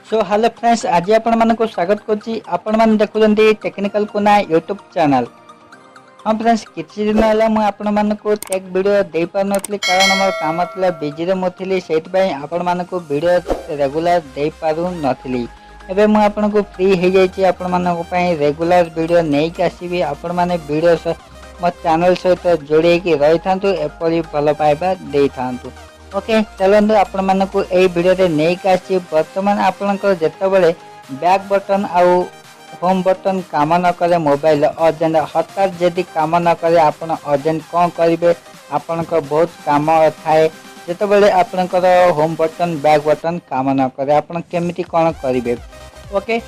So hello friends, आज आपण को स्वागत करछि। आपण मान देखुछन्ती टेक्निकल कोना यूट्यूब चैनल। हाँ फ्रेंड्स, किछि दिन होला मु आपण मान को टेक वीडियो दे पार नथली कारण हमर काम थला बिजी रे मथली, सेट पय आपण मान को वीडियो रेगुलर दे पारु नथली। एबे मु आपण को फ्री हे जाई छी, आपण मान को पय रेगुलर वीडियो नै के आसीबी। आपण माने वीडियो मो चैनल सहित जोड़े की रही थांतु, एपरी भल पाइबा दे थांतु। ओके चलନ୍ତୁ आपण मानकु एई वीडियो रे नै कासी वर्तमान आपनकर जेतबेले बैक बटन आउ होम बटन काम न करे मोबाइल अर्जेंट हठात जदि काम न करे आपण अर्जेंट कोन करिवे। आपनकर बहुत काम थाए जेतबेले आपनकर होम बटन बैक बटन काम न करे आपण केमिति कोन करिवे। ओके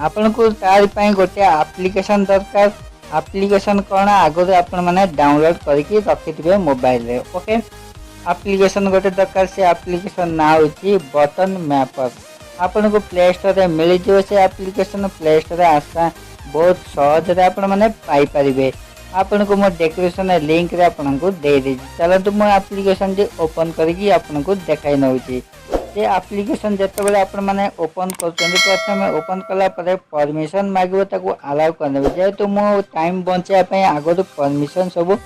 आपनकु तार पय गोटे एप्लीकेशन दरकार। एप्लीकेशन कोन आगो आपण माने डाउनलोड करके रखिथिबे मोबाइल रे। ओके एप्लीकेशन गोटे दरकार। से एप्लीकेशन ना होची बटन मैपर। आपन को प्ले स्टोर रे मिल जो से एप्लीकेशन प्ले स्टोर रे आसा बहुत सहज रे आपण माने पाई परिबे। आपन को मो डिस्क्रिप्शन लिंक रे आपन को दे दे। चलंतु मो एप्लीकेशन जे ओपन करके आपन को देखाई नउची। जे एप्लीकेशन जेतबेले आपण माने ओपन करछन, प्रथमे ओपन कला परे परमिशन मागबो, ताको अलाउ करनेबे। जेतु मो टाइम बंचे पय आगो परमिशन सब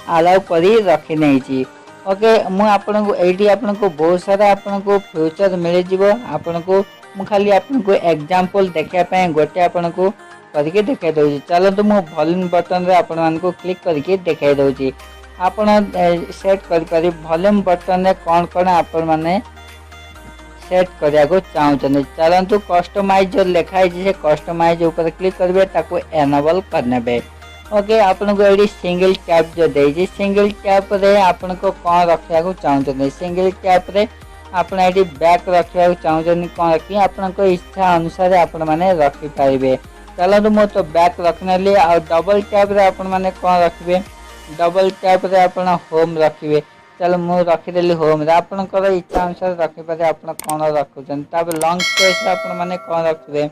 अलाउ करी रखि नै छी। ओके मु आपन को एडी आपन को बहुत सारा आपन को फ्यूचर मिल जिवो। आपन को मु खाली आपन को एग्जांपल देखा पय गोटे आपन को करके देखाई दउची। चलंतु मु वॉल्यूम बटन रे आपन मान को क्लिक करके देखाई दउची। आपन सेट करि पारि वॉल्यूम बटन रे कोन आपन माने सेट करिया को चाहउछन। चलंतु कस्टमाइज जो लिखाई जे कस्टमाइज ऊपर क्लिक करबे, ताको एनेबल करनेबे। ओके आपन को एडी सिंगल टैप जो देजी, सिंगल टैप रे आपन को कोन रखिया को चाहउछन। सिंगल टैप रे आपन एडी बैक रखिया को चाहउछन, कोन रखी आपन को इच्छा अनुसार आपन माने रखि पाइबे। चलो मो तो बैक रखनेली। आ डबल टैप रे आपन माने कोन रखिबे, डबल टैप रे आपन होम रखिबे। चलो मु रखि देली होम रे। आपन को इच्छा अनुसार रखि पारे आपन कोन रखुछन। तब लॉन्ग स्पेस आपन माने कोन रखिबे,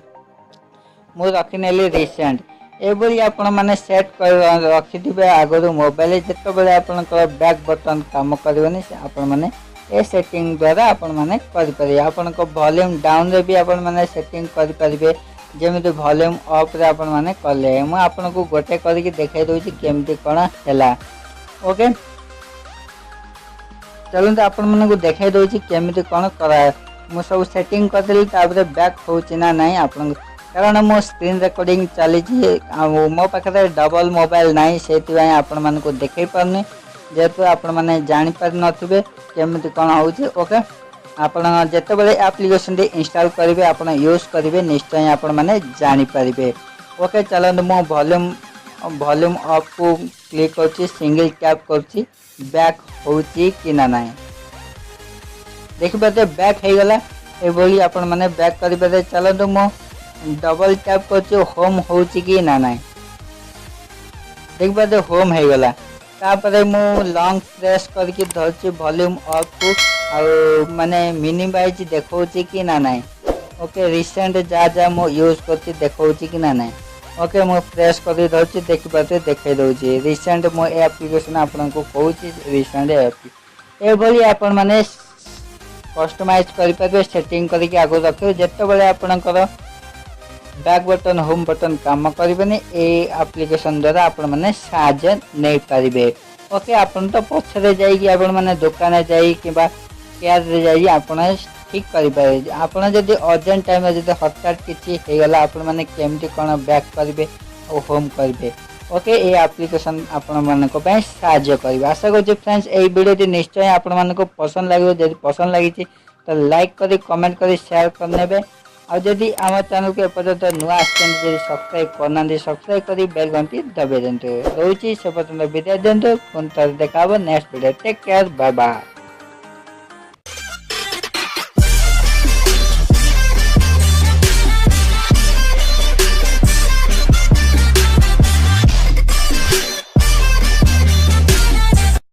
मु रखिनेली रिसेंट। एबोली आपण माने सेट कर रखिथिबे आगरो मोबाइल। जेतो बेले आपण को बैक बटन काम करबनी, आपण माने ए सेटिंग द्वारा आपण माने कर परिबे। आपण को वॉल्यूम डाउन रे भी आपण माने सेटिंग कर परिबे। जेमिति वॉल्यूम अप रे आपण माने करले मु आपण को गोटे करके देखाई दउची केमति कोन हैला। ओके चलंत आपण माने को देखाई दउची केमति कोन करा। मु सब सेटिंग कर देली, ताबरे बैक होची ना नाही आपण कारण मो स्क्रीन रिकॉर्डिंग चली मो पाखे डबल मोबाइल नाई, से आपण मान को देखे पारनी। जेहेतु आपण मैंने जापर नथिबे केमिति कौन होची। ओके आपण जेतेबेले एप्लीकेशन टी इंस्टॉल करेंगे आपण यूज करेंगे निश्चय आपण मैंने जानीपारे। ओके चलते मो वॉल्यूम अप को क्लिक करछि, सिंगल टैप करछि, बैक होची कि ना नाही देखिए बैक हो गला। एभली आपण मैंने बैक करेंगे। चलते मो डबल टैप कर होम होची कि ना नाही देखिए होम हो गला। तापरे मु लॉन्ग प्रेस करके धरछि वॉल्यूम अप को, आ माने मिनिमाइज देखौछि कि ना नाही। ओके रिसेंट जा जा मो यूज करछि देखौछि कि ना नाही। ओके मु प्रेस कर धरछि, देखि पाते देखाई दउछि रिसेंट मो एप्लीकेशन आपन को कहूछि रिसेंट एप। एभली आपन माने कस्टमाइज करि पाबे, सेटिंग करके आगो रखियो। जेतेबेले आपनकर बैक बटन होम बटन काम करेंगे, ए एप्लीकेशन द्वारा आपण माने साहाय्य नहीं पारिबे। ओके आपण तो पछरे जाई आपण माने दुकान जाई किबा केयर रे जाई आपण ठीक करि पारे। आपण जदी अर्जेंट टाइम रे जदी हठात किछि हे गला आपण माने केमति कोन बैक करिवे और होम करिवे। ओके ए एप्लीकेशन आपण माने को पय साहाय्य करिवे। आशा करछि फ्रेंड्स ए वीडियो टी निश्चय आपण माने को पसंद लागियो। जदी पसंद लागि तो लाइक करी, कमेंट करी, शेयर करनेबे। और जदि आम चैनल को एपर्यंत नुआ आसछन सब्सक्राइब करना, सब्सक्राइब करी बेल घंटी दबाई दिंतु। रोची से पर्यंत विदाय दिंतु। पुनः देखा next video. Take care, bye bye.